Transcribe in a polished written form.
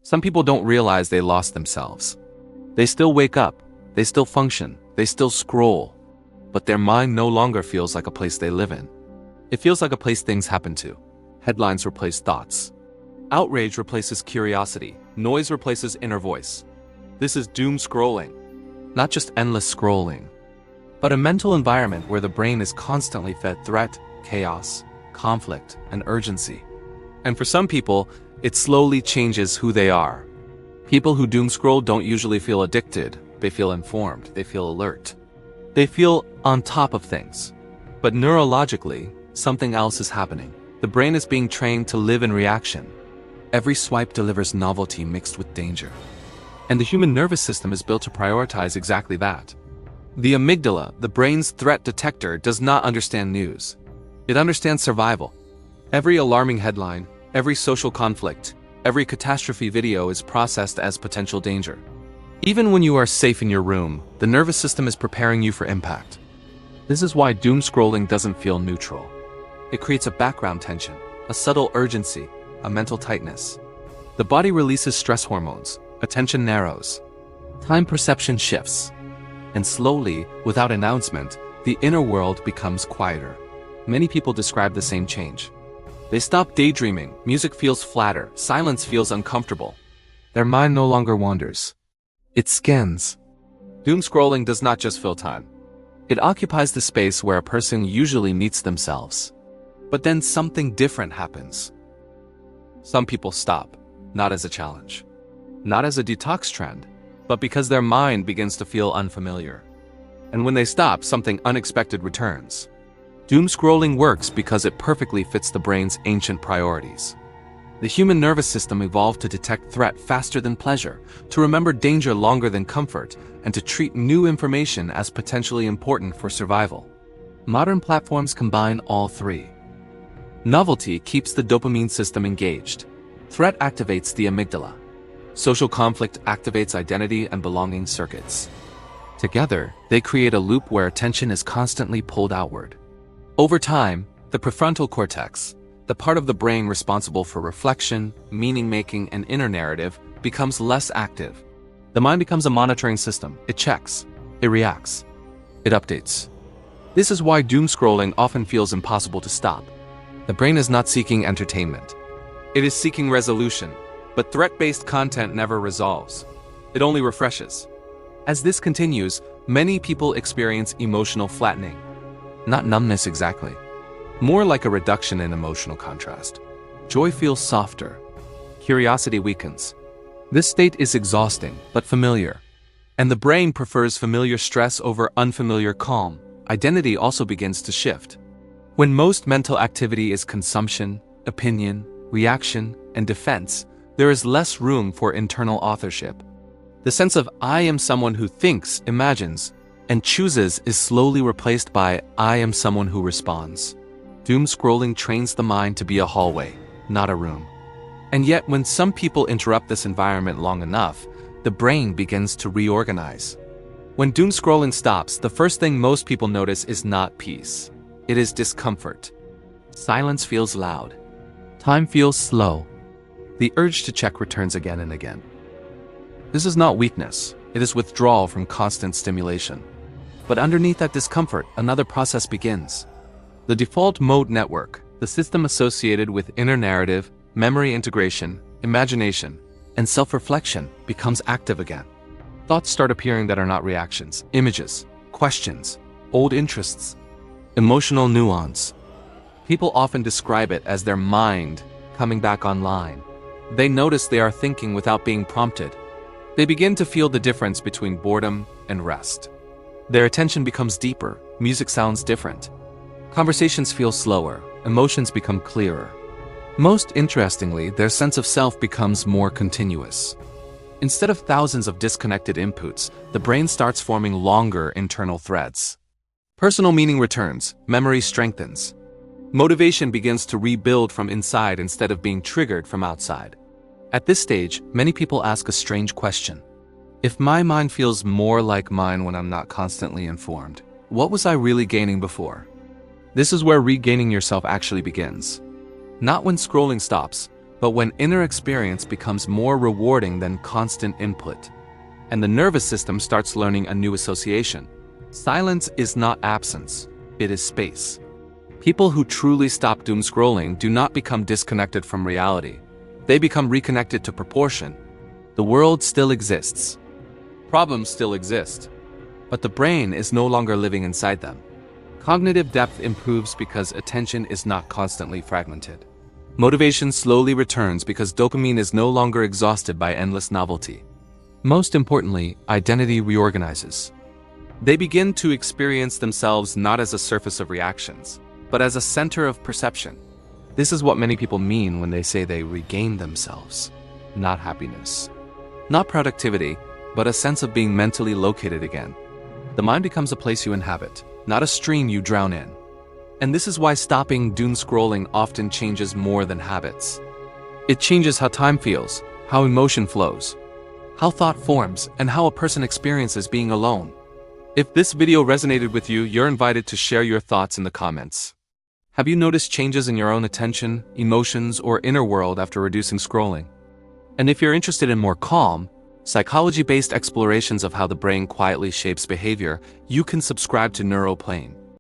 Some people don't realize they lost themselves. They still wake up, they still function, they still scroll, but their mind no longer feels like a place they live in. It feels like a place things happen to. Headlines replace thoughts. Outrage replaces curiosity. Noise replaces inner voice. This is doom scrolling. Not just endless scrolling, but a mental environment where the brain is constantly fed threat, chaos, conflict, and urgency. And for some people, it slowly changes who they are. People who doom scroll don't usually feel addicted. They feel informed. They feel alert. They feel on top of things. But neurologically, something else is happening. The brain is being trained to live in reaction. Every swipe delivers novelty mixed with danger. And the human nervous system is built to prioritize exactly that. The amygdala, the brain's threat detector, does not understand news. It understands survival. Every alarming headline, every social conflict, every catastrophe video is processed as potential danger. Even when you are safe in your room, the nervous system is preparing you for impact. This is why doom scrolling doesn't feel neutral. It creates a background tension, a subtle urgency, a mental tightness. The body releases stress hormones, attention narrows, time perception shifts, and slowly, without announcement, the inner world becomes quieter. Many people describe the same change. They stop daydreaming, music feels flatter, silence feels uncomfortable. Their mind no longer wanders. It scans. Doom scrolling does not just fill time. It occupies the space where a person usually meets themselves. But then something different happens. Some people stop, not as a challenge, not as a detox trend, but because their mind begins to feel unfamiliar. And when they stop, something unexpected returns. Doom scrolling works because it perfectly fits the brain's ancient priorities. The human nervous system evolved to detect threat faster than pleasure, to remember danger longer than comfort, and to treat new information as potentially important for survival. Modern platforms combine all three. Novelty keeps the dopamine system engaged. Threat activates the amygdala. Social conflict activates identity and belonging circuits. Together, they create a loop where attention is constantly pulled outward. Over time, the prefrontal cortex, the part of the brain responsible for reflection, meaning-making, and inner narrative, becomes less active. The mind becomes a monitoring system. It checks, it reacts, it updates. This is why doom scrolling often feels impossible to stop. The brain is not seeking entertainment. It is seeking resolution, but threat-based content never resolves. It only refreshes. As this continues, many people experience emotional flattening. Not numbness exactly. More like a reduction in emotional contrast. Joy feels softer. Curiosity weakens. This state is exhausting, but familiar. And the brain prefers familiar stress over unfamiliar calm. Identity also begins to shift. When most mental activity is consumption, opinion, reaction, and defense, there is less room for internal authorship. The sense of I am someone who thinks, imagines, and chooses is slowly replaced by I am someone who responds. Doom scrolling trains the mind to be a hallway, not a room. And yet, when some people interrupt this environment long enough, the brain begins to reorganize. When doom scrolling stops, the first thing most people notice is not peace. It is discomfort. Silence feels loud. Time feels slow. The urge to check returns again and again. This is not weakness. It is withdrawal from constant stimulation. But underneath that discomfort, another process begins. The default mode network, the system associated with inner narrative, memory integration, imagination, and self-reflection, becomes active again. Thoughts start appearing that are not reactions, images, questions, old interests, emotional nuance. People often describe it as their mind coming back online. They notice they are thinking without being prompted. They begin to feel the difference between boredom and rest. Their attention becomes deeper, music sounds different. Conversations feel slower, emotions become clearer. Most interestingly, their sense of self becomes more continuous. Instead of thousands of disconnected inputs, the brain starts forming longer internal threads. Personal meaning returns, memory strengthens. Motivation begins to rebuild from inside instead of being triggered from outside. At this stage, many people ask a strange question. If my mind feels more like mine when I'm not constantly informed, what was I really gaining before? This is where regaining yourself actually begins. Not when scrolling stops, but when inner experience becomes more rewarding than constant input. And the nervous system starts learning a new association. Silence is not absence, it is space. People who truly stop doom scrolling do not become disconnected from reality. They become reconnected to proportion. The world still exists. Problems still exist. But the brain is no longer living inside them. Cognitive depth improves because attention is not constantly fragmented. Motivation slowly returns because dopamine is no longer exhausted by endless novelty. Most importantly, identity reorganizes. They begin to experience themselves not as a surface of reactions, but as a center of perception. This is what many people mean when they say they regain themselves. Not happiness. Not productivity, but a sense of being mentally located again. The mind becomes a place you inhabit, not a stream you drown in. And this is why stopping doom scrolling often changes more than habits. It changes how time feels, how emotion flows, how thought forms, and how a person experiences being alone. If this video resonated with you, you're invited to share your thoughts in the comments. Have you noticed changes in your own attention, emotions, or inner world after reducing scrolling? And if you're interested in more calm, psychology-based explorations of how the brain quietly shapes behavior, you can subscribe to Neuro Plain.